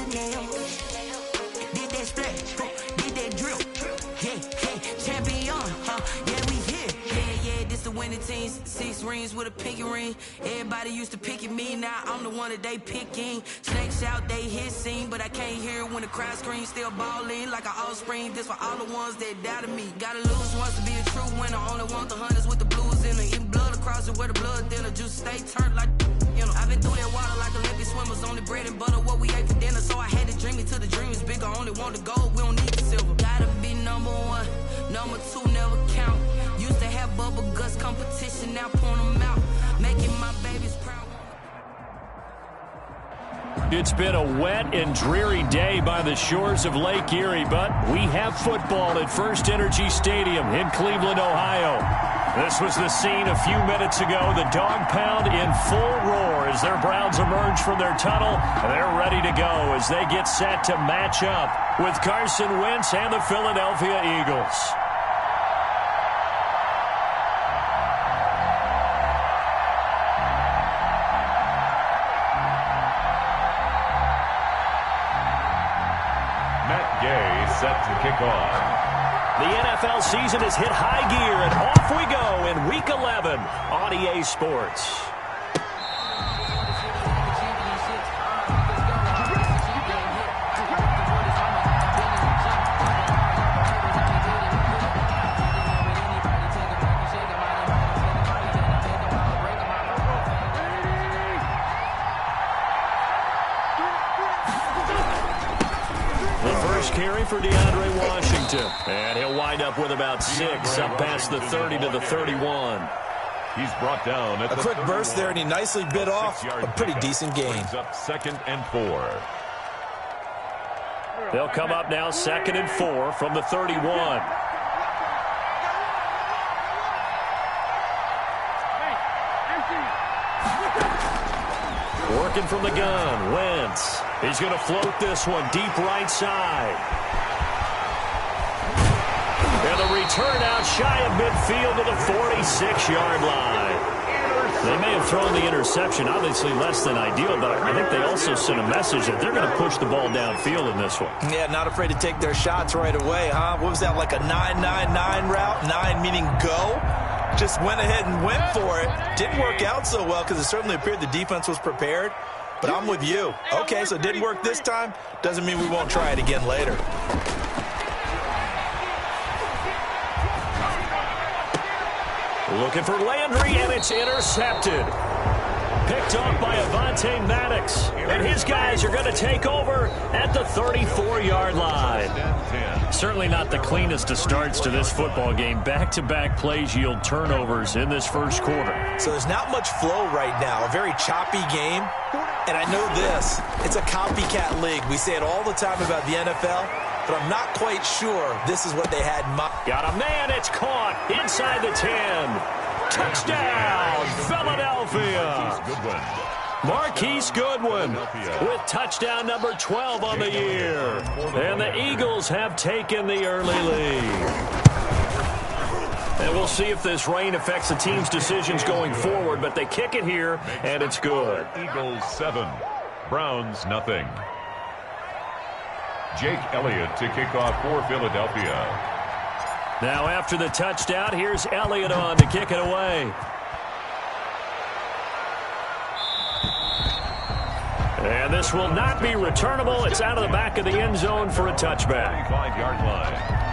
Did that splash, did that drill. Yeah, champion, yeah, we here. Yeah, this the winning team. 6 rings with a pinky ring. Everybody used to pick at me, now I'm the one that they picking. Snakes out, they hit scene, but I can't hear it when the crowd screams. Still ballin' like an offspring. This for all the ones that doubted me. Gotta lose once to be a true winner. Only want the hunters with the blues in it. Eating blood across it where the blood thinner. Juice stay turned like, you know. I've been through that water like Olympic swimmers. Only bread and butter, what we ate for dinner. So I had to dream it till the dream is bigger. Only want the gold, we don't need the silver. Gotta be number 1, number 2 never count. Used to have bubble guts competition, now point them out. Making my babies proud. It's been a wet and dreary day by the shores of Lake Erie, but we have football at First Energy Stadium in Cleveland, Ohio. This was the scene a few minutes ago. The dog pound in full roar as their Browns emerge from their tunnel. They're ready to go as they get set to match up with Carson Wentz and the Philadelphia Eagles. Set to kick off. The NFL season has hit high gear, and off we go in Week 11 on EA Sports. Carry for DeAndre Washington. And he'll wind up with about 6 up past the 30 to the 31. He's brought down at a quick burst there, and he nicely bit off a pretty decent gain. Up 2nd and 4. They'll come up now 2nd and 4 from the 31. Working from the gun, Wentz. He's going to float this one deep right side. And the return out shy of midfield to the 46-yard line. They may have thrown the interception, obviously less than ideal, but I think they also sent a message that they're going to push the ball downfield in this one. Yeah, not afraid to take their shots right away, huh? What was that, like a 9-9-9 route? 9 meaning go? Just went ahead and went for it. Didn't work out so well because it certainly appeared the defense was prepared. But I'm with you. Okay, so it didn't work this time. Doesn't mean we won't try it again later. Looking for Landry, and it's intercepted. Picked off by Avonte Maddox. And his guys are going to take over at the 34-yard line. Certainly not the cleanest of starts to this football game. Back-to-back plays yield turnovers in this first quarter. So there's not much flow right now. A very choppy game. And I know this. It's a copycat league. We say it all the time about the NFL. But I'm not quite sure this is what they had in mind. Got a man. It's caught inside the 10. Touchdown, Philadelphia. Marquise Goodwin with touchdown number 12 on the year. And the Eagles have taken the early lead. And we'll see if this rain affects the team's decisions going forward, but they kick it here, and it's good. Eagles 7, Browns nothing. Jake Elliott to kick off for Philadelphia. Now after the touchdown, here's Elliott on to kick it away. And this will not be returnable. It's out of the back of the end zone for a touchback. 5-yard line.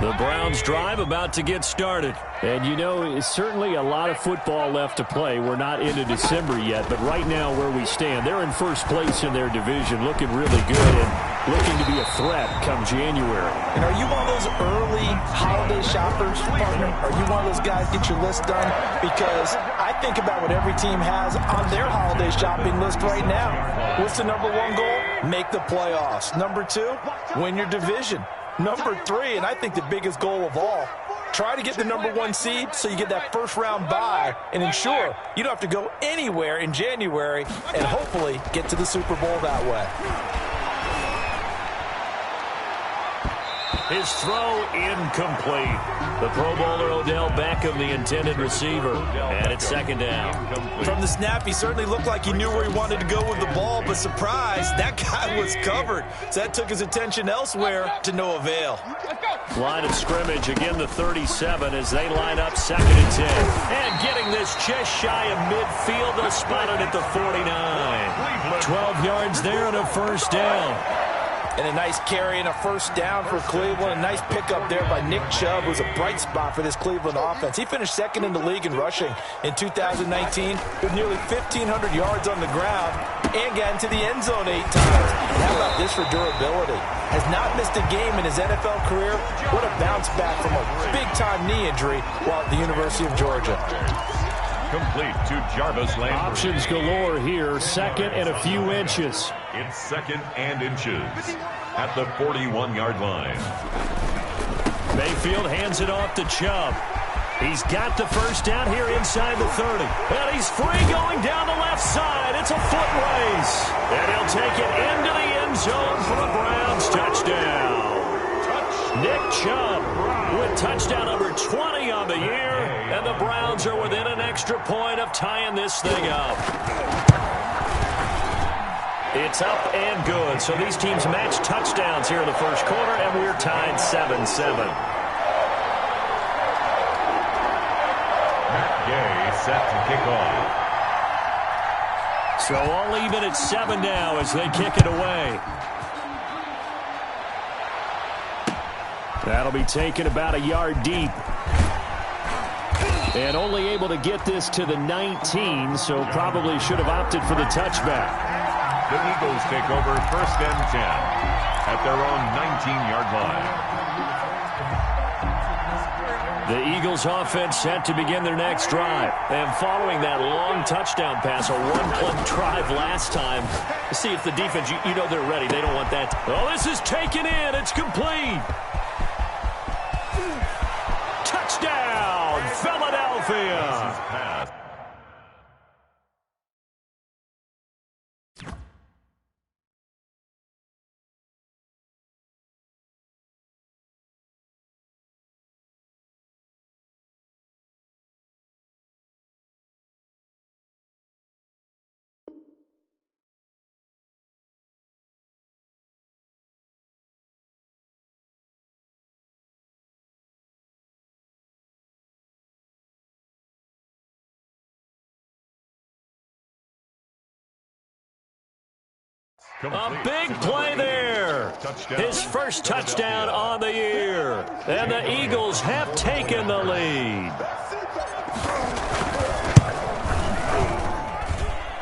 The Browns drive about to get started. And, you know, it's certainly a lot of football left to play. We're not into December yet, but right now where we stand, they're in first place in their division, looking really good and looking to be a threat come January. And are you one of those early holiday shoppers, partner? Are you one of those guys get your list done? Because I think about what every team has on their holiday shopping list right now. What's the number 1 goal? Make the playoffs. Number 2, win your division. Number 3, and I think the biggest goal of all, try to get the number 1 seed so you get that first-round bye and ensure you don't have to go anywhere in January and hopefully get to the Super Bowl that way. His throw incomplete. The Pro Bowler Odell Beckham, the intended receiver. And it's second down. From the snap, he certainly looked like he knew where he wanted to go with the ball, but surprise, that guy was covered. So that took his attention elsewhere to no avail. Line of scrimmage, again the 37 as they line up 2nd and 10. And getting this just shy of midfield, they'll spot it at the 49. 12 yards there and a first down. And a nice carry and a first down for Cleveland. A nice pickup there by Nick Chubb, who's a bright spot for this Cleveland offense. He finished 2nd in the league in rushing in 2019 with nearly 1,500 yards on the ground and got into the end zone 8 times. And how about this for durability? Has not missed a game in his NFL career. What a bounce back from a big-time knee injury while at the University of Georgia. Complete to Jarvis Landry. Options galore here. 2nd and a few inches. It's 2nd and inches at the 41-yard line. Mayfield hands it off to Chubb. He's got the first down here inside the 30. And he's free going down the left side. It's a foot race. And he'll take it into the end zone for a Browns touchdown. Nick Chubb with touchdown number 20 on the year. And the Browns are within an extra point of tying this thing up. It's up and good. So these teams match touchdowns here in the first quarter, and we're tied 7-7. Matt Gay set to kick off. So all even at 7 now as they kick it away. That'll be taken about a yard deep. And only able to get this to the 19, so probably should have opted for the touchback. The Eagles take over 1st and 10 at their own 19-yard line. The Eagles offense set to begin their next drive. And following that long touchdown pass, a one-play drive last time, see if the defense, you know they're ready. They don't want that. Oh, this is taken in. It's complete. Touchdown, Philadelphia. A big play there. His first touchdown on the year. And the Eagles have taken the lead.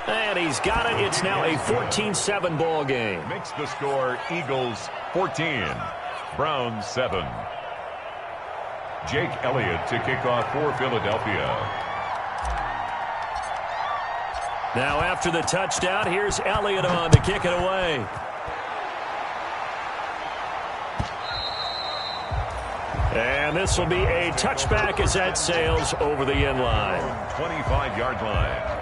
And he's got it. It's now a 14-7 ball game. Makes the score Eagles 14, Browns 7. Jake Elliott to kick off for Philadelphia. Now after the touchdown, here's Elliott on to kick it away. And this will be a touchback as that sails over the end line. 25-yard line.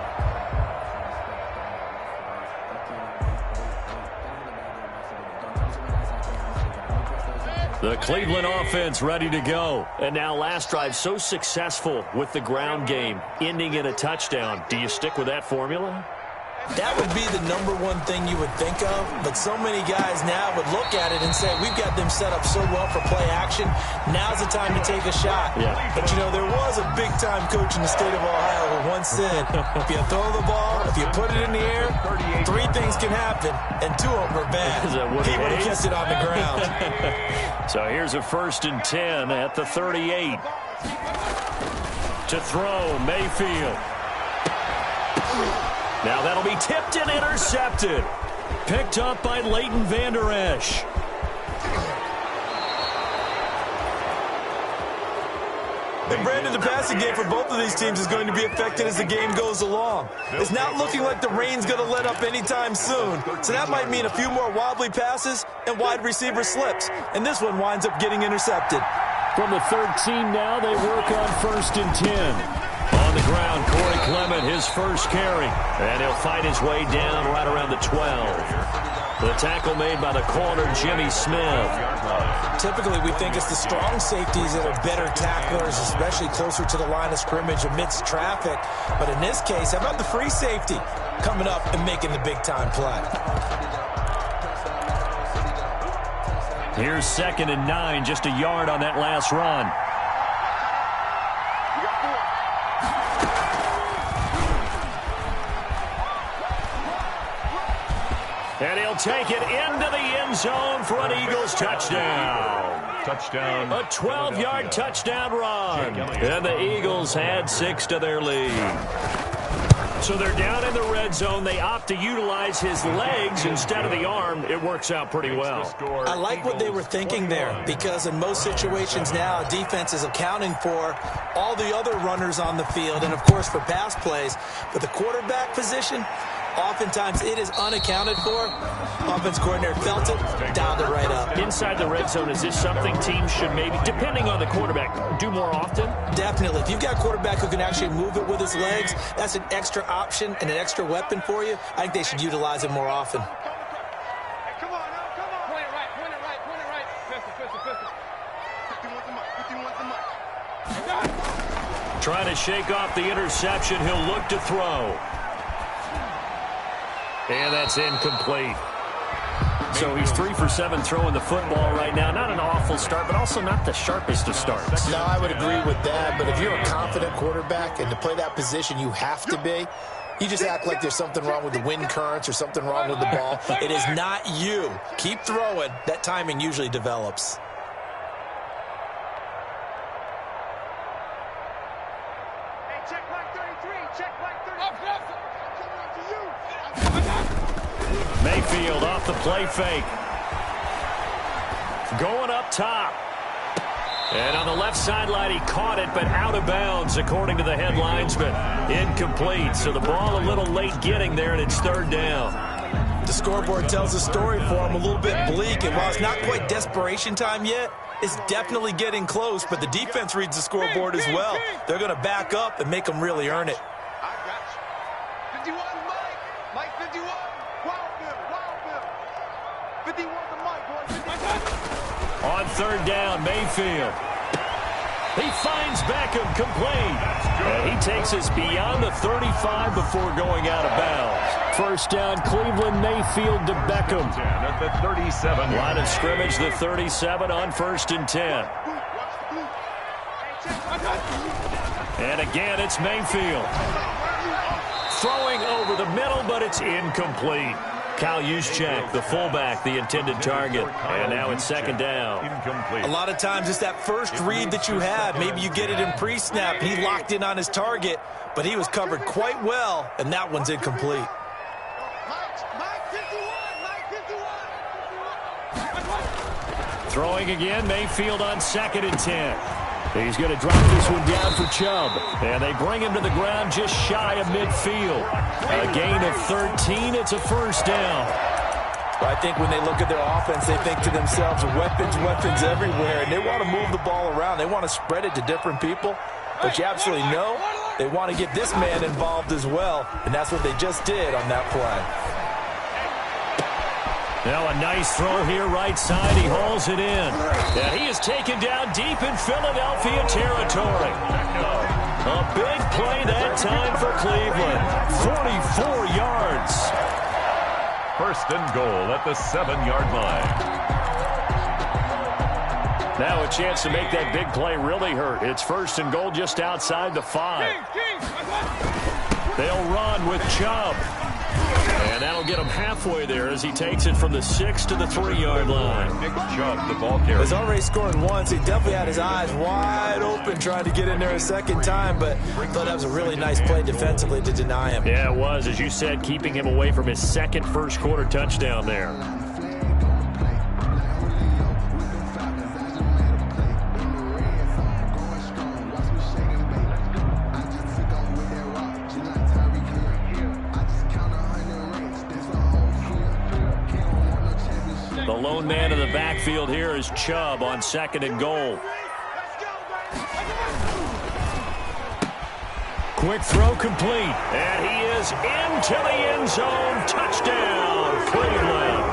The Cleveland offense ready to go. And now last drive so successful with the ground game, ending in a touchdown. Do you stick with that formula? That would be the #1 thing you would think of, but so many guys now would look at it and say, we've got them set up so well for play action, now's the time to take a shot. Yeah. But, you know, there was a big-time coach in the state of Ohio who once said, if you throw the ball, if you put it in the air, 3 things can happen, and 2 of them are bad. He would have kept it on the ground. So here's a 1st and 10 at the 38. To throw, Mayfield. Now that'll be tipped and intercepted. Picked up by Leighton Vander Esch. And Brandon, the passing game for both of these teams is going to be affected as the game goes along. It's not looking like the rain's going to let up anytime soon. So that might mean a few more wobbly passes and wide receiver slips. And this one winds up getting intercepted. From the 13 now, they work on 1st and 10. On the ground, Corey Clement, his first carry. And he'll fight his way down right around the 12. The tackle made by the corner, Jimmy Smith. Typically, we think it's the strong safeties that are better tacklers, especially closer to the line of scrimmage amidst traffic. But in this case, how about the free safety coming up and making the big-time play? Here's 2nd and 9, just a yard on that last run. And he'll take it into the end zone for an Eagles touchdown. Touchdown. A 12-yard touchdown run. And the Eagles add 6 to their lead. So they're down in the red zone. They opt to utilize his legs instead of the arm. It works out pretty well. I like what they were thinking there, because in most situations now, defense is accounting for all the other runners on the field and, of course, for pass plays. But the quarterback position, oftentimes it is unaccounted for. Offense coordinator felt it, dialed it right up. Inside the red zone, is this something teams should maybe, depending on the quarterback, do more often? Definitely. If you've got a quarterback who can actually move it with his legs, that's an extra option and an extra weapon for you. I think they should utilize it more often. Come on, now, come on. Point it right, point it right, point it right. Pistol. 51 to Mike. Trying to shake off the interception. He'll look to throw. And that's incomplete. So he's 3 for 7 throwing the football right now. Not an awful start, but also not the sharpest of starts. No, I would agree with that. But if you're a confident quarterback and to play that position you have to be, you just act like there's something wrong with the wind currents or something wrong with the ball. It is not you. Keep throwing. That timing usually develops. Hey, check Mike 33. Check Mike 33. Up. Mayfield off the play fake. Going up top. And on the left sideline, he caught it, but out of bounds, according to the head linesman. Incomplete. So the ball a little late getting there, and it's 3rd down. The scoreboard tells a story for him, a little bit bleak. And while it's not quite desperation time yet, it's definitely getting close. But the defense reads the scoreboard as well. They're going to back up and make them really earn it. I got you. 51, Mike 51. Wild Bill. 51 to Mike, boys. On 3rd down, Mayfield. He finds Beckham complete. And he takes us beyond the 35 before going out of bounds. 1st down, Cleveland. Mayfield to Beckham. At the 37. Line of scrimmage, the 37 on 1st and 10. And again, it's Mayfield. Throwing over the middle, but it's incomplete. Kyle Juszczyk, the fullback, the intended target. And now it's 2nd down. Incomplete. A lot of times it's that first read that you have. Maybe you get it in pre-snap. He locked in on his target, but he was covered quite well, and that one's incomplete. Mike 51. Throwing again, Mayfield on 2nd and 10. He's going to drop this one down for Chubb. And they bring him to the ground just shy of midfield. A gain of 13. It's a 1st down. I think when they look at their offense, they think to themselves, weapons everywhere, and they want to move the ball around. They want to spread it to different people. But you absolutely know they want to get this man involved as well, and that's what they just did on that play. Now a nice throw here right side. He hauls it in. And he is taken down deep in Philadelphia territory. A big play that time for Cleveland. 44 yards. 1st and goal at the 7-yard line. Now a chance to make that big play really hurt. It's 1st and goal just outside the 5. They'll run with Chubb. And that'll get him halfway there as he takes it from the 6 to the 3-yard line. Nick Chubb, the ball carrier. He's already scored once. He definitely had his eyes wide open trying to get in there a 2nd time, but I thought that was a really nice play defensively to deny him. Yeah, it was, as you said, keeping him away from his 2nd first-quarter touchdown there. The lone man in the backfield here is Chubb on 2nd and goal. Quick throw complete. And he is into the end zone. Touchdown, Cleveland.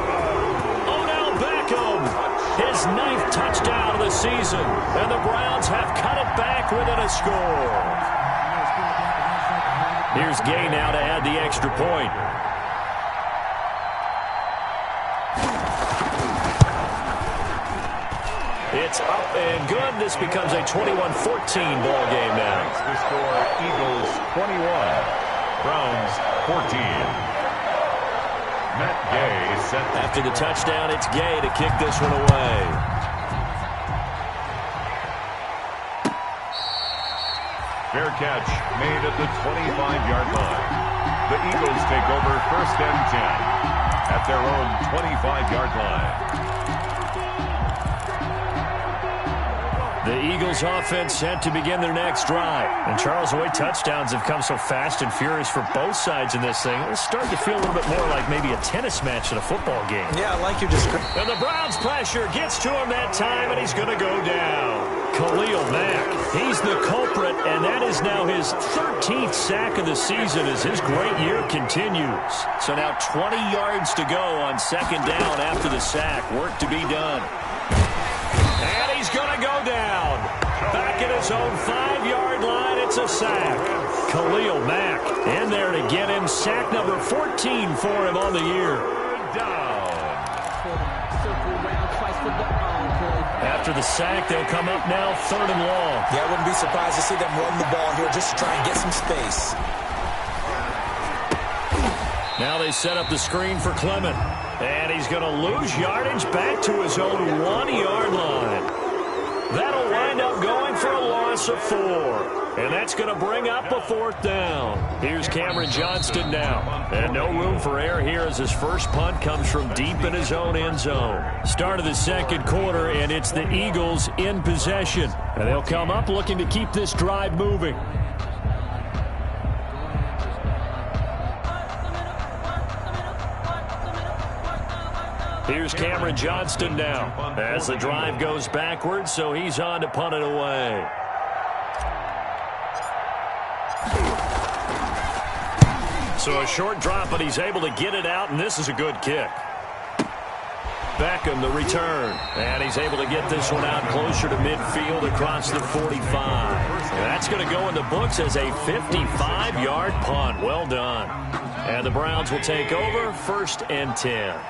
season, and the Browns have cut it back within a score. Here's Gay now to add the extra point. It's up and good. This becomes a 21-14 ball game now. The score, Eagles 21, Browns 14. Matt Gay set. After the touchdown, it's Gay to kick this one away. Fair catch made at the 25-yard line. The Eagles take over 1st and 10 at their own 25-yard line. The Eagles offense set to begin their next drive. And Charles, the way touchdowns have come so fast and furious for both sides in this thing, it's starting to feel a little bit more like maybe a tennis match in a football game. Yeah, I like your description. And the Browns pressure gets to him that time, and he's going to go down. Khalil Mack, he's the culprit, and that is now his 13th sack of the season as his great year continues. So now 20 yards to go on 2nd down after the sack. Work to be done. And he's going to go down. Back at his own 5-yard line, it's a sack. Khalil Mack in there to get him. Sack number 14 for him on the year. After the sack, they'll come up now 3rd and long. Yeah, I wouldn't be surprised to see them run the ball here just to try and get some space. Now they set up the screen for Clement. And he's going to lose yardage back to his own 1-yard line. That'll wind up going for a loss of 4. And that's going to bring up a 4th down. Here's Cameron Johnston now. And no room for error here as his first punt comes from deep in his own end zone. Start of the 2nd quarter, and it's the Eagles in possession. And they'll come up looking to keep this drive moving. Here's Cameron Johnston now as the drive goes backwards, so he's on to punt it away. So a short drop, but he's able to get it out, and this is a good kick. Beckham, the return. And he's able to get this one out closer to midfield across the 45. And that's going to go in the books as a 55-yard punt. Well done. And the Browns will take over 1st and 10.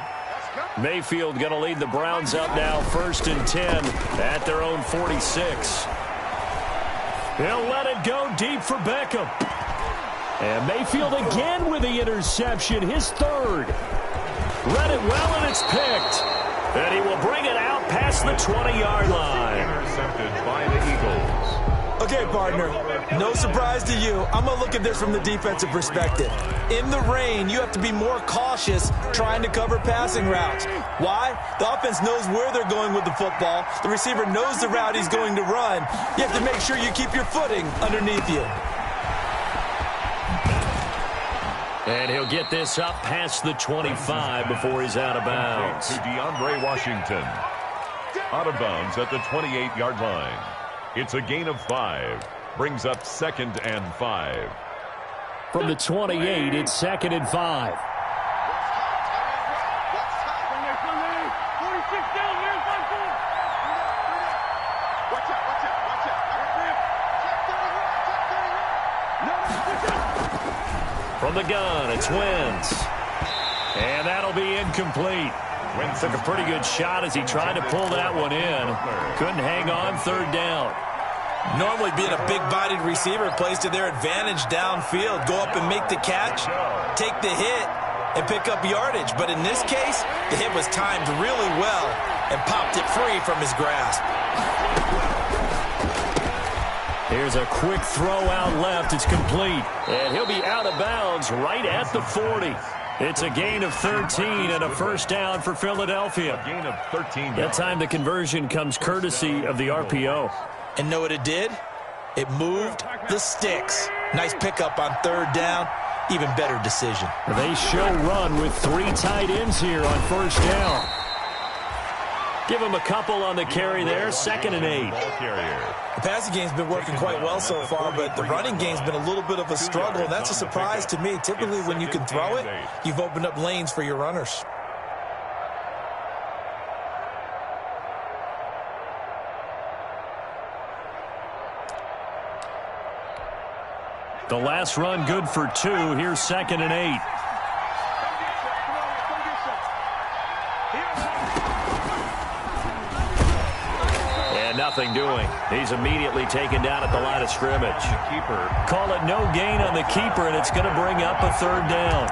Mayfield going to lead the Browns up now 1st and 10 at their own 46. He'll let it go deep for Beckham. And Mayfield again with the interception, his 3rd. Read it well, and it's picked. And he will bring it out past the 20-yard line. Intercepted by the Eagles. Okay, partner, no surprise to you. I'm going to look at this from the defensive perspective. In the rain, you have to be more cautious trying to cover passing routes. Why? The offense knows where they're going with the football. The receiver knows the route he's going to run. You have to make sure you keep your footing underneath you. And he'll get this up past the 25 before he's out of bounds. To DeAndre Washington. Out of bounds at the 28-yard line. It's a gain of 5. Brings up 2nd and 5. From the 28, it's 2nd and 5. From the gun, it's Wentz. And that'll be incomplete. Wentz took a pretty good shot as he tried to pull that one in. Couldn't hang on 3rd down. Normally being a big-bodied receiver plays to their advantage downfield. Go up and make the catch, take the hit, and pick up yardage. But in this case, the hit was timed really well and popped it free from his grasp. Here's a quick throw out left. It's complete. And he'll be out of bounds right at the 40. It's a gain of 13 and a 1st down for Philadelphia. A gain of 13. That time the conversion comes courtesy of the RPO. And know what it did? It moved the sticks. Nice pickup on 3rd down. Even better decision. They show run with 3 tight ends here on 1st down. Give him a couple on the carry there. 2nd and 8. The passing game's been working quite well so far, but the running game's been a little bit of a struggle, and that's a surprise to me. Typically, when you can throw it, you've opened up lanes for your runners. The last run good for 2. Here's 2nd and 8. And nothing doing. He's immediately taken down at the line of scrimmage. Call it no gain on the keeper, and it's going to bring up a 3rd down.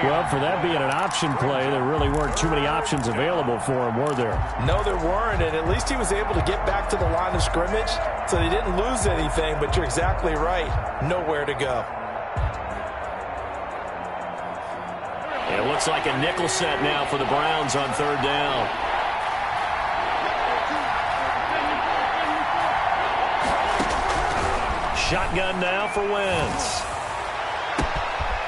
Well, for that being an option play, there really weren't too many options available for him, were there? No, there weren't, and at least he was able to get back to the line of scrimmage, so they didn't lose anything, but you're exactly right. Nowhere to go. It looks like a nickel set now for the Browns on 3rd down. Shotgun now for Wentz.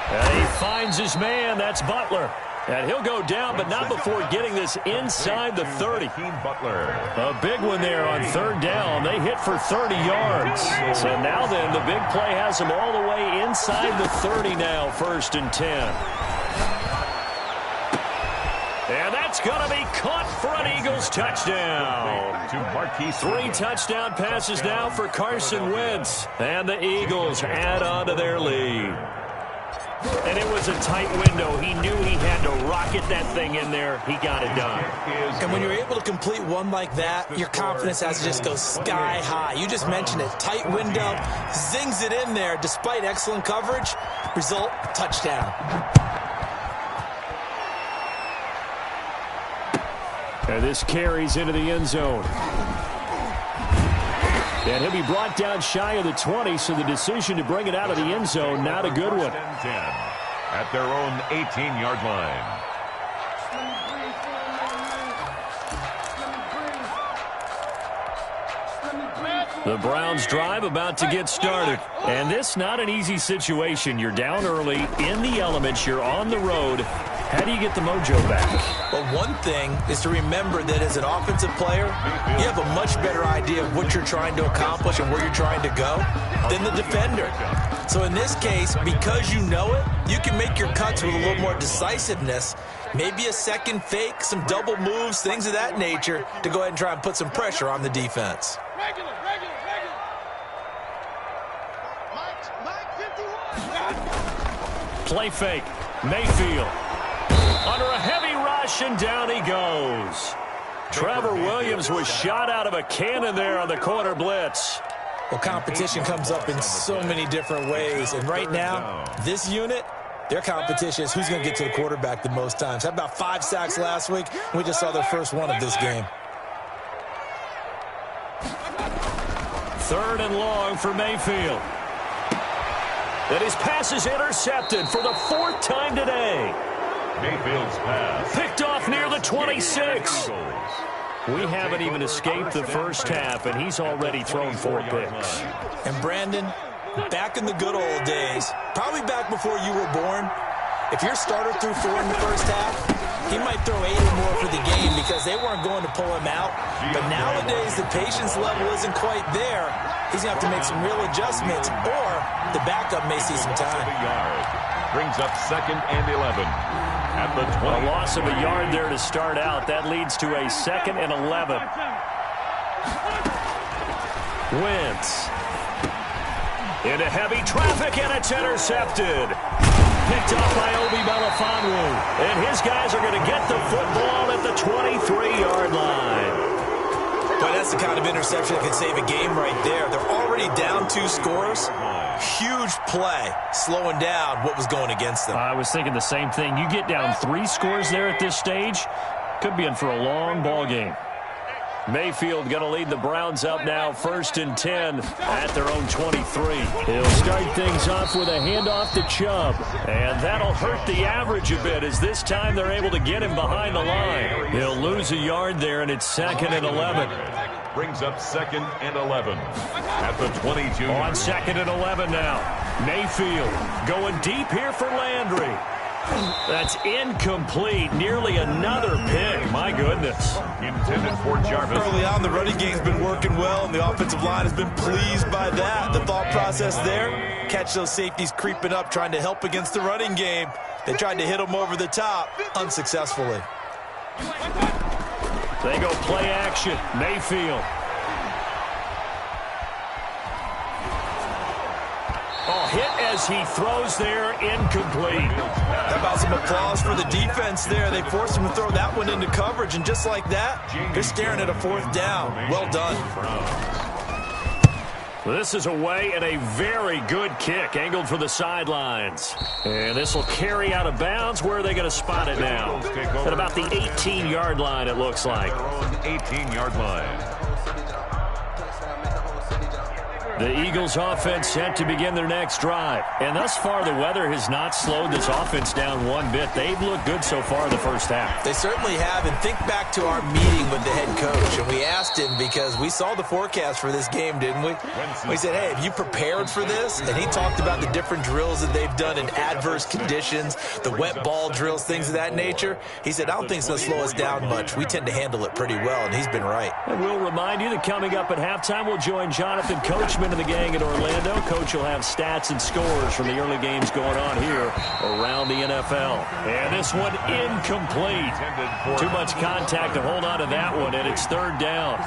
And he finds his man. That's Butler. And he'll go down, but not before getting this inside the 30. A big one there on 3rd down. They hit for 30 yards. So now then, the big play has them all the way inside the 30 now, 1st and 10. And that's going to be caught for an Eagles touchdown. 3 touchdown passes now for Carson Wentz. And the Eagles add on to their lead. And it was a tight window. He knew he had to rocket that thing in there. He got it done. And when you're able to complete one like that, your confidence has to just go sky high. You just mentioned it. Tight window, zings it in there despite excellent coverage. Result, touchdown. And this carries into the end zone. And he'll be brought down shy of the 20, so the decision to bring it out of the end zone, not a good one. 10 at their own 18-yard line. The Browns drive about to get started. And this not an easy situation. You're down early, in the elements, you're on the road. How do you get the mojo back? Well, one thing is to remember that as an offensive player, you have a much better idea of what you're trying to accomplish and where you're trying to go than the defender. So in this case, because you know it, you can make your cuts with a little more decisiveness, maybe a second fake, some double moves, things of that nature, to go ahead and try and put some pressure on the defense. Play fake. Mayfield. Under a heavy rush, and down he goes. Trevor Williams was shot out of a cannon there on the corner blitz. Well, competition comes up in so many different ways. And right now, this unit, their competition is who's going to get to the quarterback the most times. Had about 5 sacks last week, and we just saw their first one of this game. 3rd and long for Mayfield. And his pass is intercepted for the 4th time today. Mayfield's pass. Picked off near the 26. We haven't even escaped the first half, and he's already thrown 4 picks. And Brandon, back in the good old days, probably back before you were born, if your starter threw 4 in the first half, he might throw 8 or more for the game because they weren't going to pull him out. But nowadays, the patience level isn't quite there. He's going to have to make some real adjustments, or the backup may see some time. Brings up 2nd and 11. At the 20. A loss of a yard there to start out. That leads to a 2nd and 11. Wentz. Into heavy traffic, and it's intercepted. Picked off by Obi Melifonwu. And his guys are going to get the football at the 23-yard line. But that's the kind of interception that could save a game right there. They're already down 2 scores. Huge play, slowing down what was going against them. I was thinking the same thing. You get down 3 scores there at this stage, could be in for a long ball game. Mayfield going to lead the Browns up now, 1st and 10 at their own 23. He'll start things off with a handoff to Chubb. And that'll hurt the average a bit, as this time they're able to get him behind the line. He'll lose a yard there, and it's 2nd and 11. Brings up 2nd and 11 at the 22. On 2nd and 11 now. Mayfield going deep here for Landry. That's incomplete. Nearly another pick. My goodness. Intended for Jarvis. Early on, the running game's been working well, and the offensive line has been pleased by that. The thought process there, catch those safeties creeping up, trying to help against the running game. They tried to hit them over the top, unsuccessfully. They go play action. Mayfield. Oh, hit as he throws there, incomplete. How about some applause for the defense there? They forced him to throw that one into coverage, and just like that, they're staring at a 4th down. Well done. This is away and a very good kick, angled for the sidelines. And this will carry out of bounds. Where are they going to spot it now? At about the 18-yard line, it looks like. 18-yard line. The Eagles offense set to begin their next drive. And thus far, the weather has not slowed this offense down one bit. They've looked good so far in the first half. They certainly have. And think back to our meeting with the head coach. And we asked him, because we saw the forecast for this game, didn't we? We said, hey, have you prepared for this? And he talked about the different drills that they've done in adverse conditions, the wet ball drills, things of that nature. He said, I don't think it's going to slow us down much. We tend to handle it pretty well, and he's been right. And we'll remind you that coming up at halftime, we'll join Jonathan Coachman and the gang in Orlando. Coach will have stats and scores from the early games going on here around the NFL. And this one incomplete. Too much contact to hold on to that one, and it's 3rd down.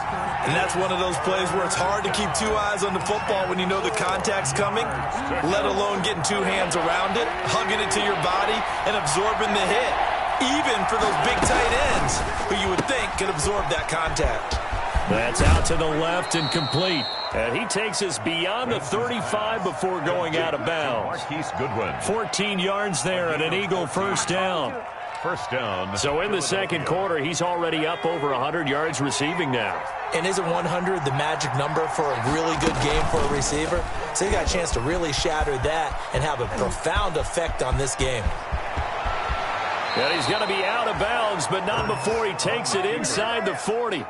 And that's one of those plays where it's hard to keep 2 eyes on the football when you know the contact's coming, let alone getting 2 hands around it, hugging it to your body, and absorbing the hit, even for those big tight ends who you would think could absorb that contact. That's out to the left and complete. And he takes us beyond the 35 before going out of bounds. Marquise Goodwin. 14 yards there and an Eagle 1st down. 1st down. So in the second quarter, he's already up over 100 yards receiving now. And isn't 100 the magic number for a really good game for a receiver? So you got a chance to really shatter that and have a profound effect on this game. And he's going to be out of bounds, but not before he takes it inside the 40.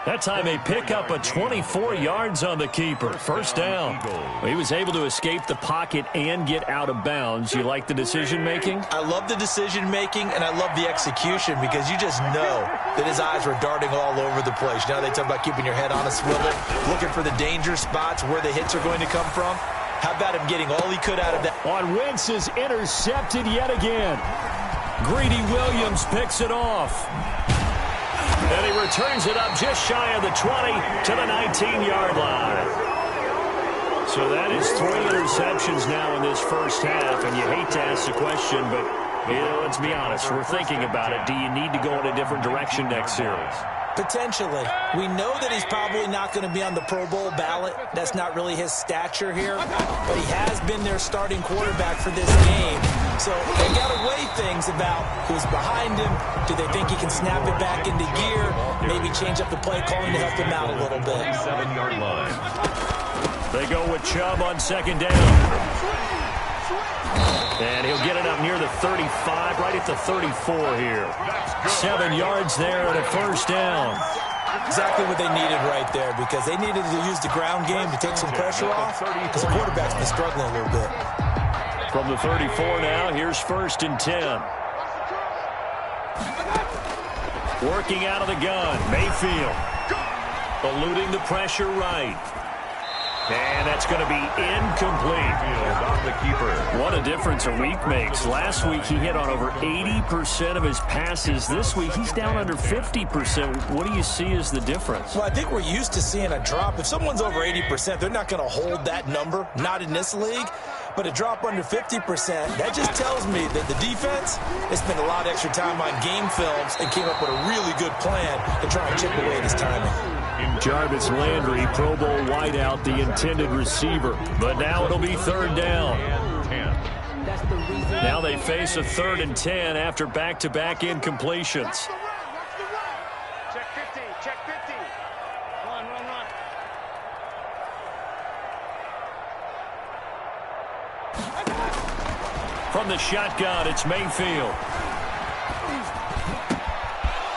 That time they pick up a 24 yards on the keeper. 1st down. He was able to escape the pocket and get out of bounds. You like the decision-making? I love the decision-making, and I love the execution, because you just know that his eyes were darting all over the place. You know, they talk about keeping your head on a swivel, looking for the danger spots where the hits are going to come from. How about him getting all he could out of that? On Wentz is intercepted yet again. Greedy Williams picks it off. And he returns it up just shy of the 20 to the 19-yard line. So that is 3 interceptions now in this first half. And you hate to ask the question, but let's be honest. We're thinking about it. Do you need to go in a different direction next series? Potentially. We know that he's probably not going to be on the Pro Bowl ballot. That's not really his stature here. But he has been their starting quarterback for this game. So they got to weigh things about who's behind him. Do they think he can snap it back into gear? Maybe change up the play calling to help him out a little bit. 7-yard line. They go with Chubb on 2nd down. And he'll get it up near the 35, right at the 34 here. 7 yards there and a 1st down. Exactly what they needed right there, because they needed to use the ground game to take some pressure off, because the quarterback's been struggling a little bit. From the 34 now, here's 1st and 10. Working out of the gun, Mayfield. Eluding the pressure right. And that's going to be incomplete. On the keeper. What a difference a week makes. Last week he hit on over 80% of his passes. This week he's down under 50%. What do you see as the difference? Well, I think we're used to seeing a drop. If someone's over 80%, they're not going to hold that number, not in this league. But a drop under 50%, that just tells me that the defense has spent a lot of extra time on game films and came up with a really good plan to try and chip away at his timing. Jarvis Landry, Pro Bowl wideout, the intended receiver. But now it'll be 3rd down. Now they face a 3rd and 10 after back-to-back incompletions. Check 50, check 50. Run. From the shotgun, it's Mayfield.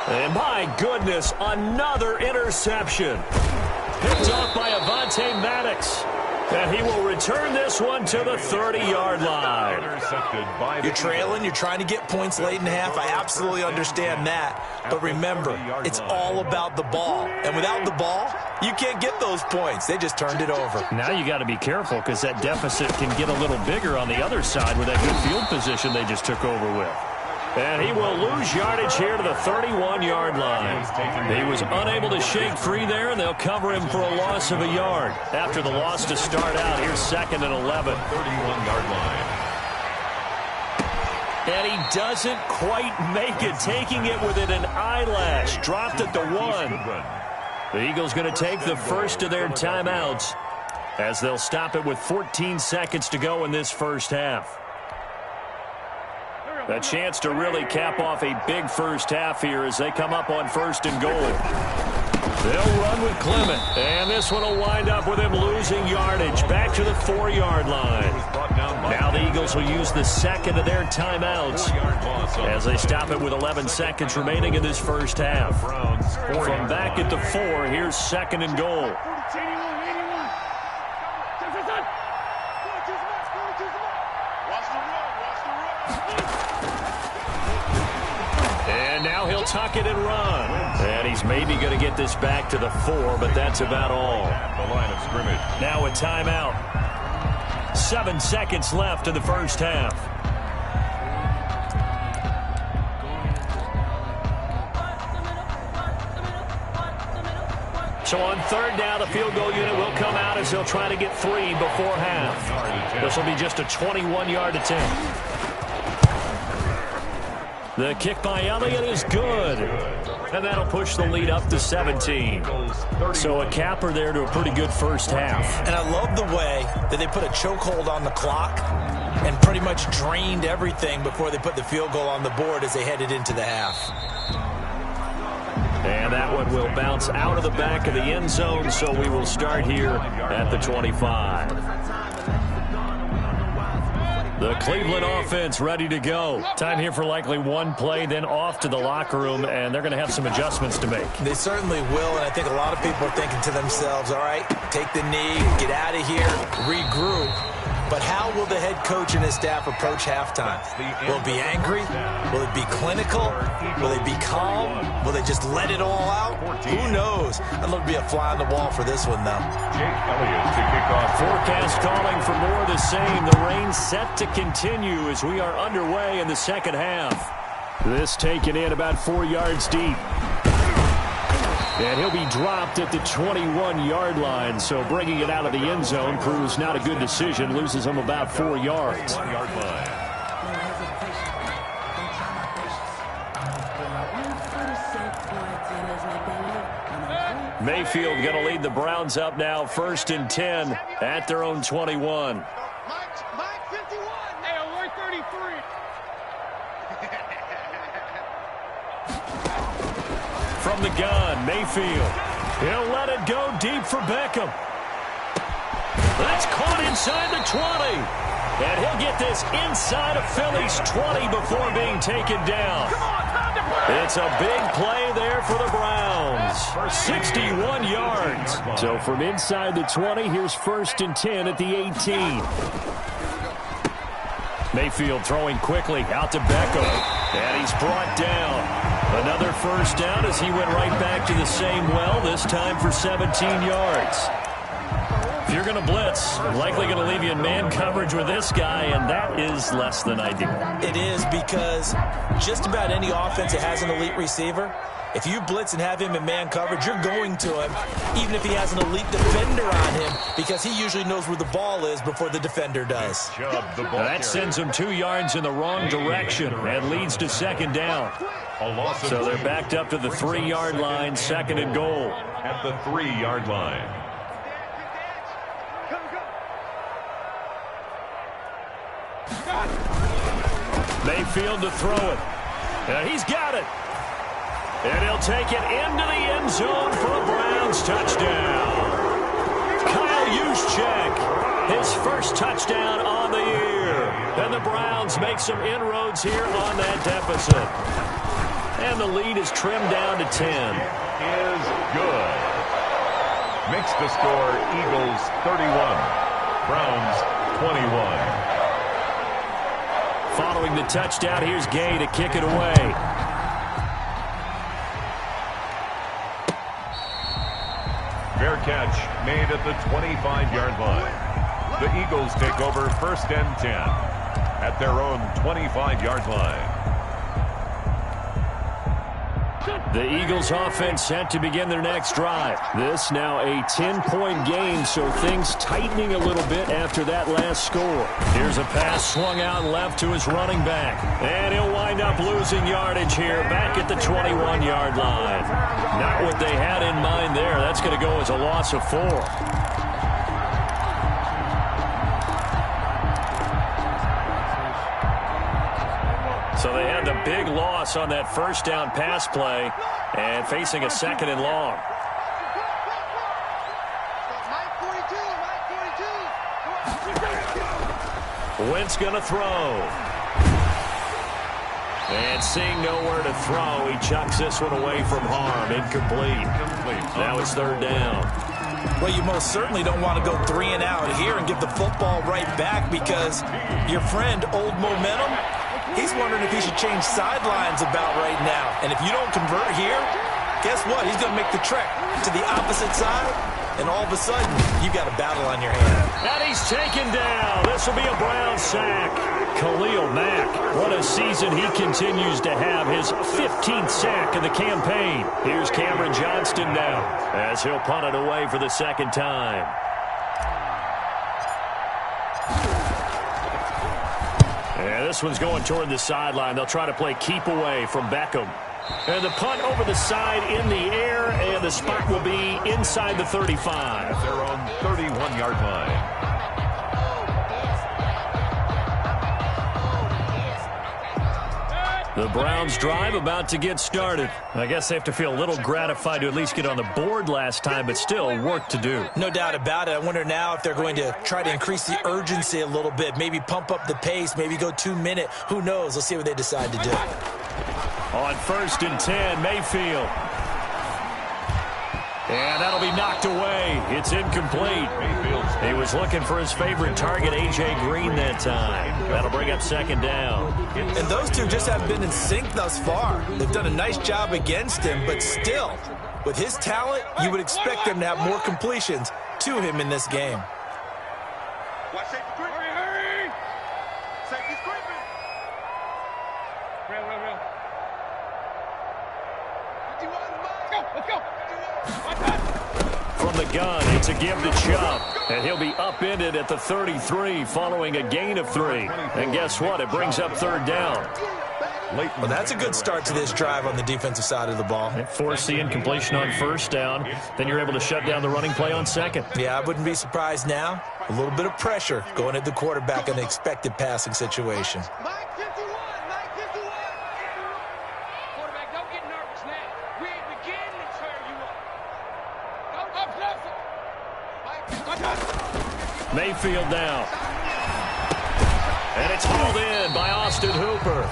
And my goodness, another interception. Picked off by Avonte Maddox. And he will return this one to the 30-yard line. You're trailing, you're trying to get points late in the half. I absolutely understand that. But remember, it's all about the ball. And without the ball, you can't get those points. They just turned it over. Now you got to be careful, because that deficit can get a little bigger on the other side with that good field position they just took over with. And he will lose yardage here to the 31-yard line. He was unable to shake free there, and they'll cover him for a loss of a yard. After the loss to start out, here's 2nd and 11. 31-yard line. And he doesn't quite make it, taking it within an eyelash. Dropped at the 1. The Eagles going to take the first of their timeouts as they'll stop it with 14 seconds to go in this first half. A chance to really cap off a big first half here as they come up on 1st and goal. They'll run with Clement, and this one will wind up with him losing yardage back to the 4-yard line. Now the Eagles will use the 2nd of their timeouts as they stop it with 11 seconds remaining in this first half. From back at the 4, here's 2nd and goal. And now he'll tuck it and run. And he's maybe going to get this back to the 4, but that's about all. The line of scrimmage. Now a timeout. 7 seconds left in the first half. So on 3rd down, the field goal unit will come out as they'll try to get 3 before half. This will be just a 21-yard attempt. The kick by Elliott is good. And that'll push the lead up to 17. So a capper there to a pretty good first half. And I love the way that they put a chokehold on the clock and pretty much drained everything before they put the field goal on the board as they headed into the half. And that one will bounce out of the back of the end zone, so we will start here at the 25. The Cleveland offense ready to go. Time here for likely one play, then off to the locker room, and they're going to have some adjustments to make. They certainly will, and I think a lot of people are thinking to themselves, all right, take the knee, get out of here, regroup. But how will the head coach and his staff approach halftime? Will it be angry? Will it be clinical? Will they be calm? Will they just let it all out? Who knows? I'd love to be a fly on the wall for this one, though. Jake Elliott to kick off. Forecast calling for more of the same. The rain set to continue as we are underway in the second half. This taken in about 4 yards deep. And he'll be dropped at the 21-yard line, so bringing it out of the end zone proves not a good decision, loses him about 4 yards. 1-yard line. Mayfield going to lead the Browns up now, 1st and 10 at their own 21. Mike 51. Hey, alert 33. From the gun, Mayfield. He'll let it go deep for Beckham. That's caught inside the 20. And he'll get this inside of Philly's 20 before being taken down. It's a big play there for the Browns. 61 yards. So from inside the 20, here's 1st and 10 at the 18. Mayfield throwing quickly out to Beckham. And he's brought down. Another first down as he went right back to the same well, this time for 17 yards. If you're going to blitz, likely going to leave you in man coverage with this guy, and that is less than ideal. It is, because just about any offense that has an elite receiver, if you blitz and have him in man coverage, you're going to him, even if he has an elite defender on him, because he usually knows where the ball is before the defender does. That sends him 2 yards in the wrong direction and leads to 2nd down. So they're backed up to the 3-yard line, 2nd and goal. At the 3-yard line. Mayfield to throw it. And he's got it. And he'll take it into the end zone for a Browns touchdown. Kyle Juszczyk, his first touchdown on the year. And the Browns make some inroads here on that deficit. And the lead is trimmed down to 10. Is good. Makes the score Eagles 31, Browns 21. Following the touchdown, here's Gay to kick it away. Fair catch made at the 25-yard line. The Eagles take over 1st and 10 at their own 25-yard line. The Eagles offense set to begin their next drive. This now a 10-point game, so things tightening a little bit after that last score. Here's a pass swung out left to his running back. And he'll wind up losing yardage here back at the 21-yard line. Not what they had in mind there. That's going to go as a loss of 4. So they had the big loss on that first down pass play and facing a 2nd and long. Wentz going to throw. And seeing nowhere to throw, he chucks this one away from harm. Incomplete. Now it's 3rd down. Well, you most certainly don't want to go 3 and out here and give the football right back because your friend, Old Momentum, he's wondering if he should change sidelines about right now. And if you don't convert here, guess what? He's going to make the trek to the opposite side, and all of a sudden, you got a battle on your hands. And he's taken down. This will be a Brown sack. Khalil Mack, what a season he continues to have. His 15th sack of the campaign. Here's Cameron Johnston now as he'll punt it away for the 2nd time. And this one's going toward the sideline. They'll try to play keep away from Beckham. And the punt over the side in the air, and the spot will be inside the 35. At their own 31-yard line. The Browns drive about to get started. I guess they have to feel a little gratified to at least get on the board last time, but still work to do. No doubt about it. I wonder now if they're going to try to increase the urgency a little bit, maybe pump up the pace, maybe go 2-minute. Who knows? Let's see what they decide to do. On 1st and 10, Mayfield. And that'll be knocked away. It's incomplete. He was looking for his favorite target, A.J. Green, that time. That'll bring up 2nd down. And those two just haven't been in sync thus far. They've done a nice job against him, but still, with his talent, you would expect them to have more completions to him in this game. Watch safety creeping. Hurry! Safety's creeping. Real. 51, let's go. From the gun, it's a give to Chubb. And he'll be upended at the 33 following a gain of 3. And guess what? It brings up 3rd down. Well, that's a good start to this drive on the defensive side of the ball. Force the incompletion on 1st down. Then you're able to shut down the running play on 2nd. Yeah, I wouldn't be surprised now. A little bit of pressure going at the quarterback in the expected passing situation. Mike 51. Quarterback, don't get nervous now. We ain't beginning to tear you up. Mayfield now. And it's hauled in by Austin Hooper.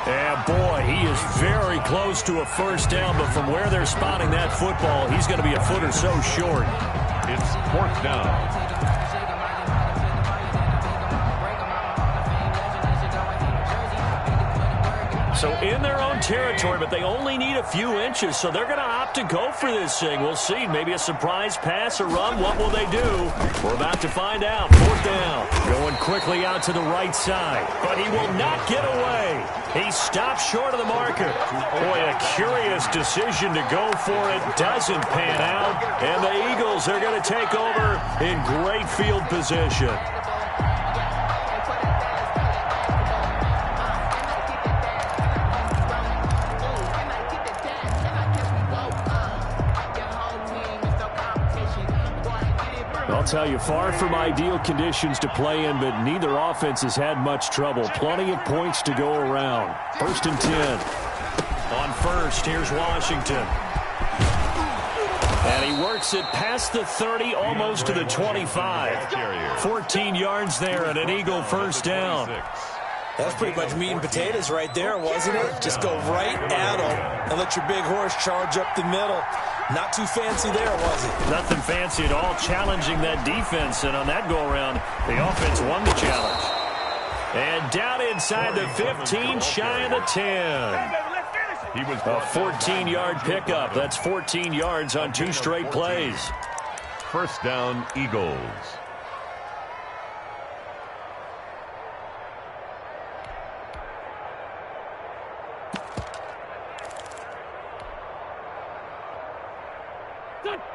And boy, he is very close to a 1st down, but from where they're spotting that football, he's going to be a foot or so short. It's 4th down. So in their own territory, but they only need a few inches, so they're going to opt to go for this thing. We'll see. Maybe a surprise pass or run. What will they do? We're about to find out. 4th down. Going quickly out to the right side, but he will not get away. He stops short of the marker. Boy, a curious decision to go for it. Doesn't pan out, and the Eagles are going to take over in great field position. I'll tell you, far from ideal conditions to play in, but neither offense has had much trouble. Plenty of points to go around. 1st and 10. On 1st, here's Washington. And he works it past the 30, almost to the 25. 14 yards there and an Eagle 1st down. That's pretty much meat and potatoes right there, wasn't it? Just go right at them and let your big horse charge up the middle. Not too fancy there, was it? Nothing fancy at all, challenging that defense. And on that go-around, the offense won the challenge. And down inside the 15, shy of the 10. He was a 14-yard pickup. That's 14 yards on 2 straight plays. 1st down, Eagles.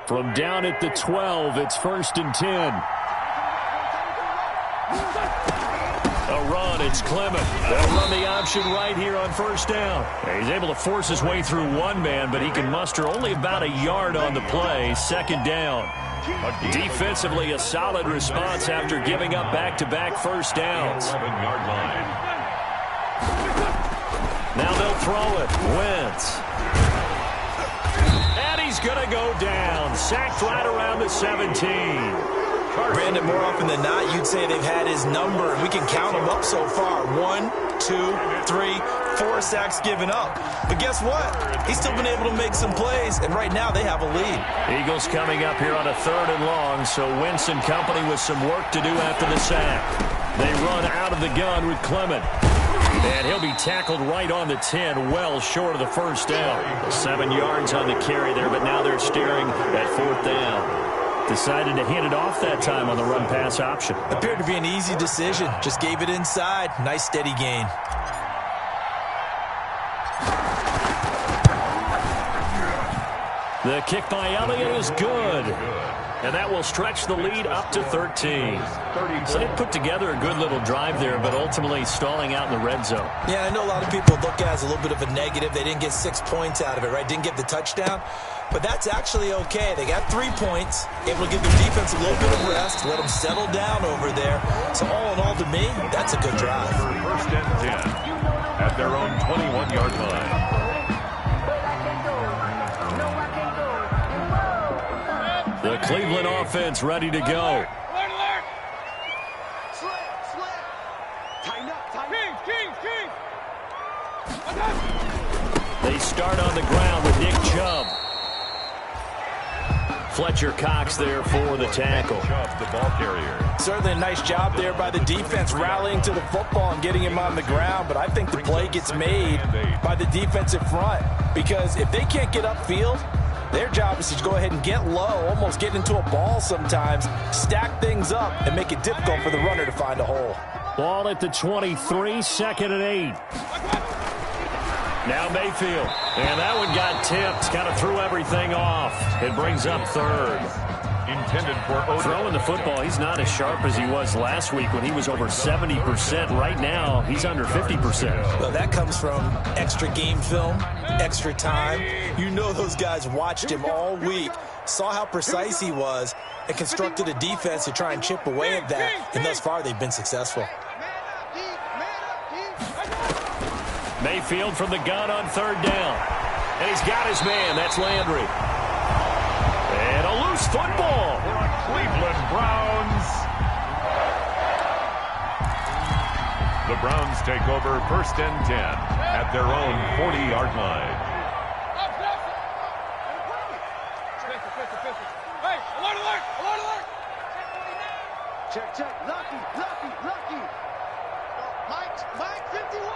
From down at the 12, it's 1st and 10. A run, it's Clement. They'll run the option right here on 1st down. He's able to force his way through one man, but he can muster only about a yard on the play. 2nd down. Defensively, a solid response after giving up back-to-back first downs. 11-yard line. Now they'll throw it. Wentz. And he's going to go down. Sacked right around the 17. Brandon, more often than not, you'd say they've had his number, and we can count them up so far. 1, 2, 3, 4 sacks given up. But guess what? He's still been able to make some plays, and right now they have a lead. Eagles coming up here on a 3rd and long, so Wentz and company with some work to do after the sack. They run out of the gun with Clement. And he'll be tackled right on the 10, well short of the 1st down. 7 yards on the carry there, but now they're staring at 4th down. Decided to hand it off that time on the run-pass option. Appeared to be an easy decision. Just gave it inside. Nice steady gain. The kick by Elliott is good. And that will stretch the lead up to 13. So they put together a good little drive there, but ultimately stalling out in the red zone. Yeah, I know a lot of people look at it as a little bit of a negative. They didn't get 6 points out of it, right? Didn't get the touchdown. But that's actually okay. They got 3 points, able to give their defense a little bit of rest, let them settle down over there. So all in all, to me, that's a good drive. 1st and 10 at their own 21-yard line. The Cleveland offense ready to go. They start on the ground with Nick Chubb. Fletcher Cox there for the tackle. Chubb, the ball carrier. Certainly a nice job there by the defense rallying to the football and getting him on the ground, but I think the play gets made by the defensive front because if they can't get upfield, their job is to go ahead and get low, almost get into a ball sometimes, stack things up, and make it difficult for the runner to find a hole. Ball at the 23, 2nd and 8. Now Mayfield. And that one got tipped. Kind of threw everything off. It brings up 3rd. Intended for Odell. Throwing the football, he's not as sharp as he was last week when he was over 70%. Right now, he's under 50%. Well, that comes from extra game film, extra time. You know those guys watched him all week, saw how precise he was, and constructed a defense to try and chip away at that. And thus far, they've been successful. Mayfield from the gun on 3rd down. And he's got his man. That's Landry. And a loose football. Cleveland Browns. The Browns take over 1st and 10 at their own 40-yard line. Hey, alert, alert, alert, alert. Check, check. Lucky. Mike 51.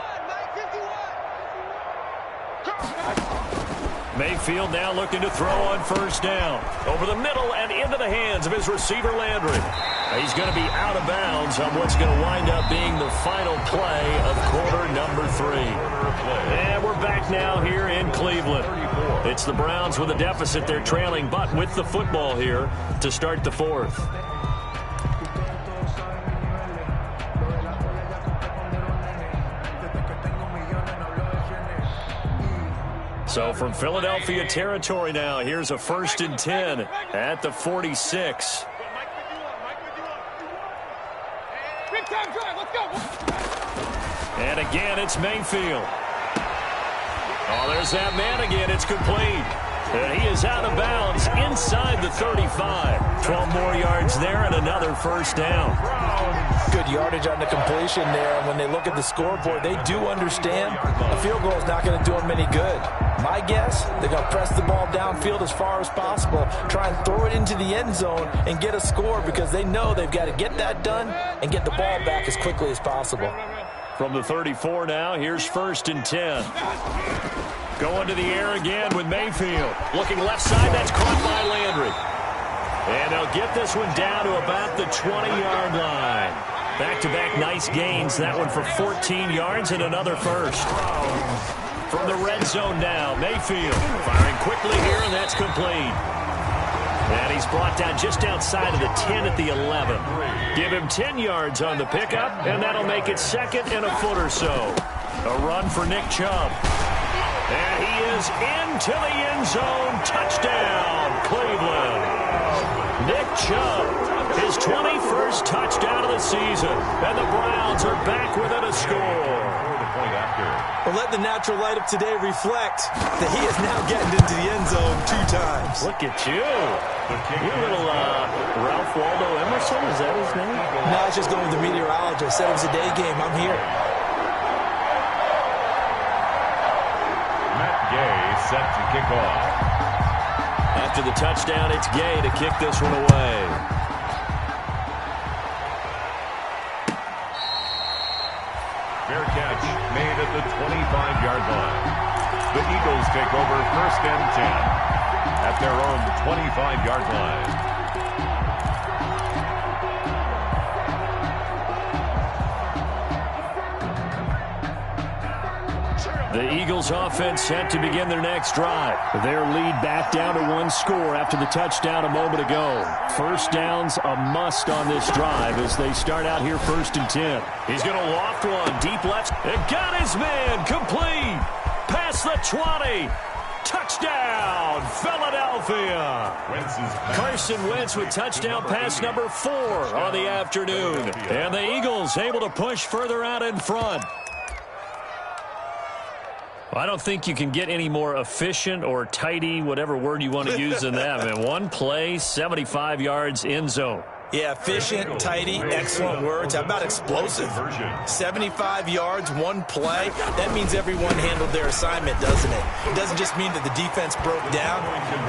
Mayfield now looking to throw on 1st down. Over the middle and into the hands of his receiver, Landry. He's going to be out of bounds on what's going to wind up being the final play of quarter number 3. And we're back now here in Cleveland. It's the Browns with a deficit. They're trailing, but with the football here to start the 4th. So from Philadelphia territory now, here's a 1st and 10 at the 46. Big time drive, let's go. And again, it's Mayfield. Oh, there's that man again. It's complete. And he is out of bounds inside the 35. 12 more yards there and another 1st down. Good yardage on the completion there. And when they look at the scoreboard, they do understand a field goal is not going to do them any good. My guess, they're going to press the ball downfield as far as possible, try and throw it into the end zone and get a score because they know they've got to get that done and get the ball back as quickly as possible. From the 34 now, here's 1st and 10. Going to the air again with Mayfield. Looking left side, that's caught by Landry. And they'll get this one down to about the 20-yard line. Back-to-back nice gains. That one for 14 yards and another 1st. From the red zone now, Mayfield firing quickly here, and that's complete. he's brought down just outside of the 10 at the 11. Give him 10 yards on the pickup, and that'll make it second and a foot or so. A run for Nick Chubb. And he is into the end zone. Touchdown, Cleveland. Nick Chubb, his 21st touchdown of the season. And the Browns are back within a score. Well, let the natural light of today reflect that he is now getting into the end zone 2 times. Look at you. You little Ralph Waldo Emerson, is that his name? No, I was just going with the meteorologist. Said it was a day game. I'm here. Matt Gay set to kick off. After the touchdown, it's Gay to kick this one away. Fair catch made at the 25-yard line. The Eagles take over first and 10 at their own 25-yard line. The Eagles offense set to begin their next drive. Their lead back down to 1 score after the touchdown a moment ago. First down's a must on this drive as they start out here first and 10. He's going to loft one deep left. It got his man complete. Past the 20. Touchdown, Philadelphia. Carson Wentz with touchdown pass number 4 on the afternoon. And the Eagles able to push further out in front. I don't think you can get any more efficient or tidy, whatever word you want to use in that. Man, 1 play, 75 yards, end zone. Yeah, efficient, tidy, excellent words. How about explosive? 75 yards, 1 play. That means everyone handled their assignment, doesn't it? It doesn't just mean that the defense broke down.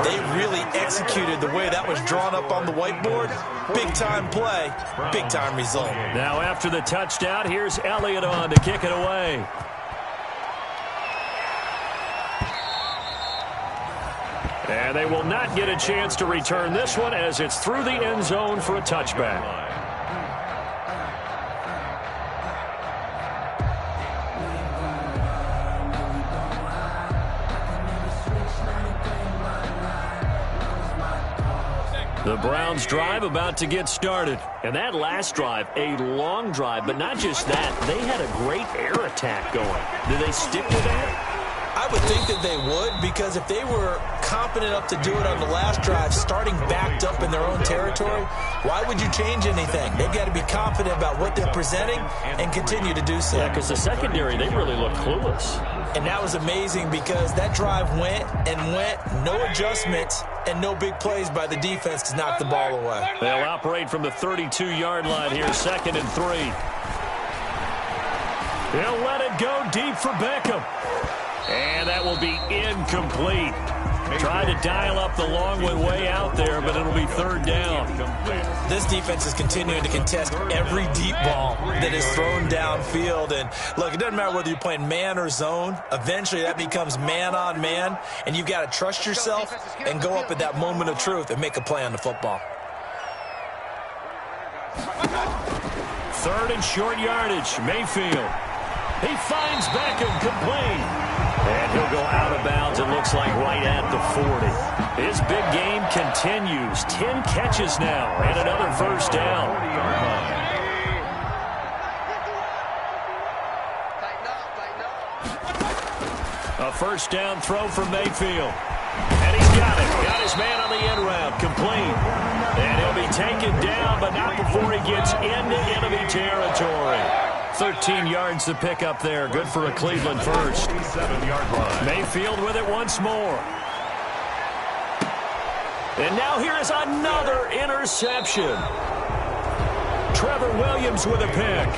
They really executed the way that was drawn up on the whiteboard. Big-time play, big-time result. Now after the touchdown, here's Elliott on to kick it away. And they will not get a chance to return this one as it's through the end zone for a touchback. The Browns drive about to get started. And that last drive, a long drive, but not just that. They had a great air attack going. Did they stick with that? I would think that they would, because if they were confident enough to do it on the last drive, starting backed up in their own territory, why would you change anything? They've got to be confident about what they're presenting and continue to do so. Yeah, because the secondary, they really looked clueless. And that was amazing because that drive went and went, no adjustments, and no big plays by the defense to knock the ball away. They'll operate from the 32-yard line here, 2nd and 3. He'll let it go deep for Beckham. And that will be incomplete. Tried to dial up the long one way out there, but it'll be 3rd down. This defense is continuing to contest every deep ball that is thrown downfield. And, look, it doesn't matter whether you're playing man or zone. Eventually, that becomes man-on-man, and you've got to trust yourself and go up at that moment of truth and make a play on the football. 3rd and short yardage, Mayfield. He finds Beckham complete. And he'll go out of bounds, it looks like, right at the 40. His big game continues. 10 catches now and another first down. A first down throw for Mayfield. And he's got it. Got his man on the end route. Complete. And he'll be taken down, but not before he gets into enemy territory. 13 yards to pick up there. Good for a Cleveland first. Mayfield with it once more. And now here is another interception. Trevor Williams with a pick.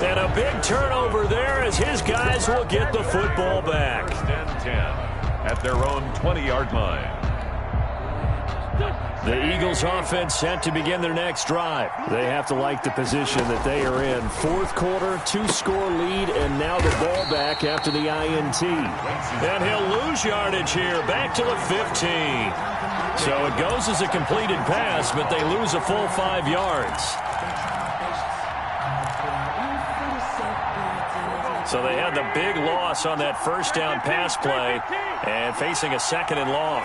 And a big turnover there as his guys will get the football back. 10 at their own 20-yard line. The Eagles offense set to begin their next drive. They have to like the position that they are in. 4th quarter, 2-score lead, and now the ball back after the INT. And he'll lose yardage here, back to the 15. So it goes as a completed pass, but they lose a full 5 yards. So they had the big loss on that first down pass play and facing a 2nd and long.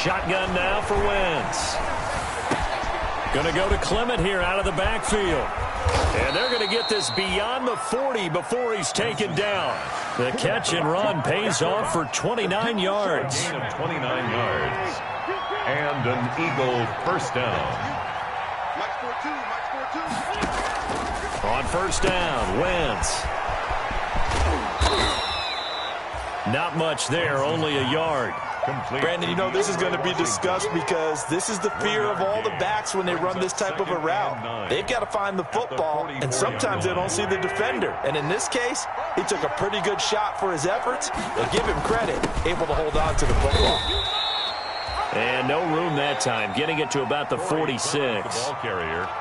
Shotgun now for Wentz. Going to go to Clement here out of the backfield. And they're going to get this beyond the 40 before he's taken down. The catch and run pays off for 29 yards. Gain of 29 yards. And an Eagle first down. On first down, Wentz. Not much there, only a yard. Brandon, you know this is going to be discussed because this is the fear of all the backs when they run this type of a route. They've got to find the football, and sometimes they don't see the defender. And in this case, he took a pretty good shot for his efforts. But give him credit, able to hold on to the football. And no room that time, getting it to about the 46.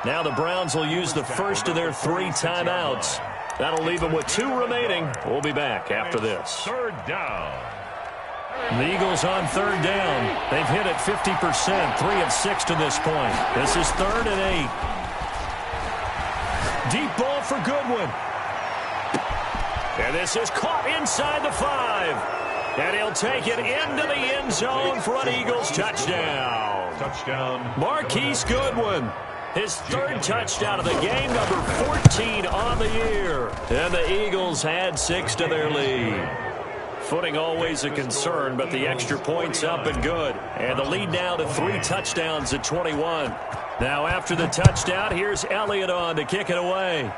Now the Browns will use the first of their 3 timeouts. That'll leave them with 2 remaining. We'll be back after this. Third down. The Eagles on third down. They've hit it 50%, 3 of 6 to this point. This is 3rd and 8. Deep ball for Goodwin. And this is caught inside the 5. And he'll take it into the end zone for an Eagles touchdown. Touchdown. Marquise Goodwin. His 3rd touchdown of the game, number 14 on the year. And the Eagles add 6 to their lead. Footing always a concern, but the extra point's up and good. And the lead now to 3 touchdowns at 21. Now after the touchdown, here's Elliott on to kick it away.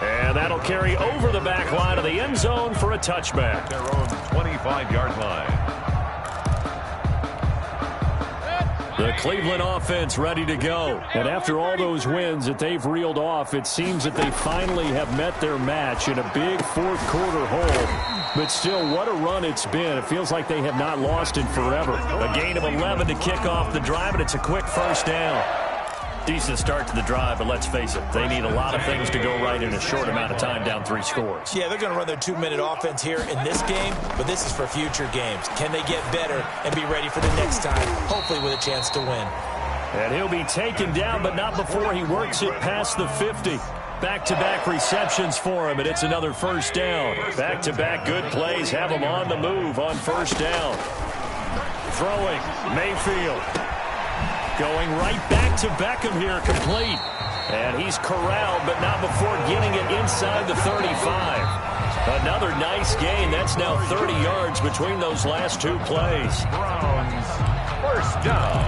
And that'll carry over the back line of the end zone for a touchback. Their own 25-yard line. The Cleveland offense ready to go. And after all those wins that they've reeled off, it seems that they finally have met their match in a big fourth-quarter hole. But still, what a run it's been. It feels like they have not lost in forever. A gain of 11 to kick off the drive, and it's a quick first down. Decent start to the drive, but let's face it, they need a lot of things to go right in a short amount of time, down 3 scores. Yeah, they're going to run their 2-minute offense here in this game, but this is for future games. Can they get better and be ready for the next time, hopefully with a chance to win? And he'll be taken down, but not before he works it past the 50. Back-to-back receptions for him, and it's another first down. Back-to-back good plays have him on the move on first down. Throwing, Mayfield. Going right back to Beckham here, complete. And he's corralled, but not before getting it inside the 35. Another nice gain. That's now 30 yards between those last 2 plays. Browns first down.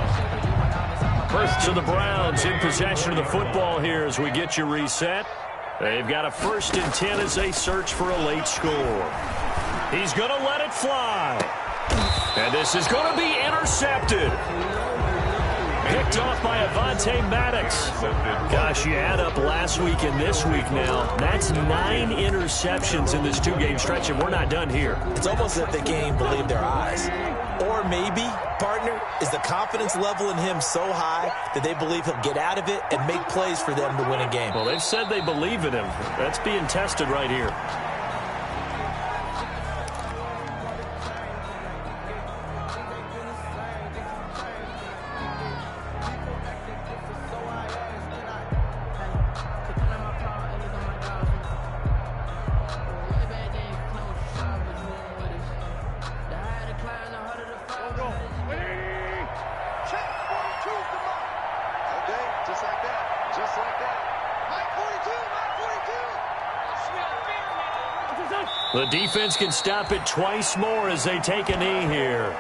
First to the Browns in possession of the football here as we get you reset. They've got a 1st and 10 as they search for a late score. He's going to let it fly. And this is going to be intercepted. Picked off by Avonte Maddox. Gosh, you add up last week and this week now. That's 9 interceptions in this 2-game stretch, and we're not done here. It's almost as if they can't even believe their eyes. Or maybe, partner, is the confidence level in him so high that they believe he'll get out of it and make plays for them to win a game. Well, they've said they believe in him. That's being tested right here. The defense can stop it twice more as they take a knee here.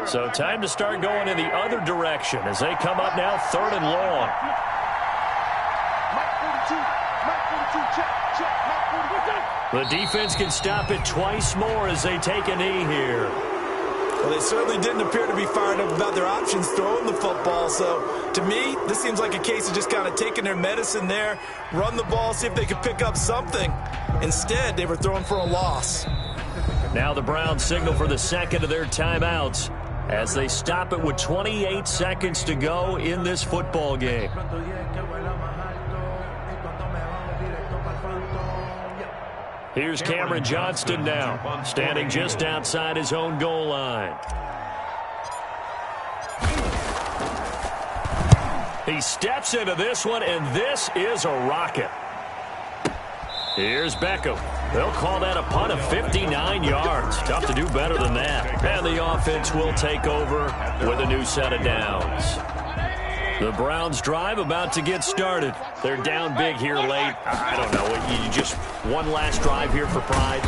So time to start going in the other direction as they come up now 3rd and long. The defense can stop it twice more as they take a knee here. Well, they certainly didn't appear to be fired up about their options throwing the football. So, to me, this seems like a case of just kind of taking their medicine there, run the ball, see if they could pick up something. Instead, they were throwing for a loss. Now the Browns signal for the 2nd of their timeouts as they stop it with 28 seconds to go in this football game. Here's Cameron Johnston now, standing just outside his own goal line. He steps into this one, and this is a rocket. Here's Beckham. They'll call that a punt of 59 yards. Tough to do better than that. And the offense will take over with a new set of downs. The Browns drive about to get started. They're down big here late. I don't know. You just one last drive here for pride.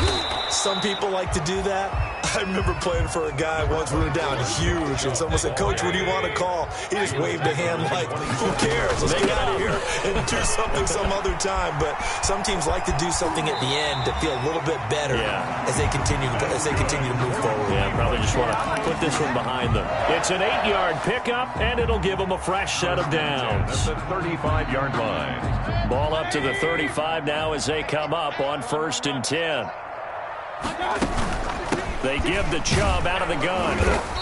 Some people like to do that. I remember playing for a guy once. We were down huge, and someone said, "Coach, what do you want to call?" He just waved a hand like, "Who cares? Let's get out of here and do something some other time." But some teams like to do something at the end to feel a little bit better as they continue to move forward. Yeah, probably just want to put this one behind them. It's an 8-yard pickup, and it'll give them a fresh set of downs. At the 35-yard line. Ball up to the 35 now as they come up on 1st and 10. They give the Chubb out of the gun.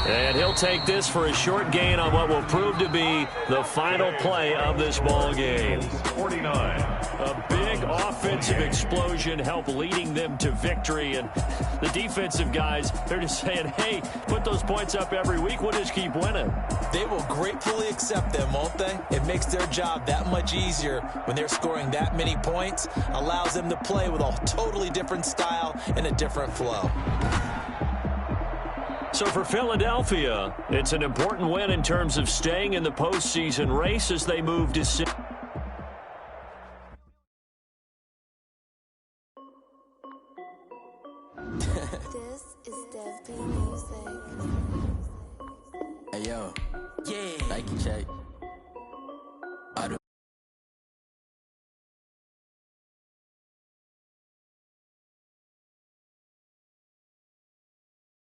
And he'll take this for a short gain on what will prove to be the final play of this ball game. 49. A big offensive explosion helped leading them to victory. And the defensive guys, they're just saying, hey, put those points up every week. We'll just keep winning. They will gratefully accept them, won't they? It makes their job that much easier when they're scoring that many points. Allows them to play with a totally different style and a different flow. So for Philadelphia, it's an important win in terms of staying in the postseason race as they move to This is Dev B Music. Hey, yo. Yeah. Nike check.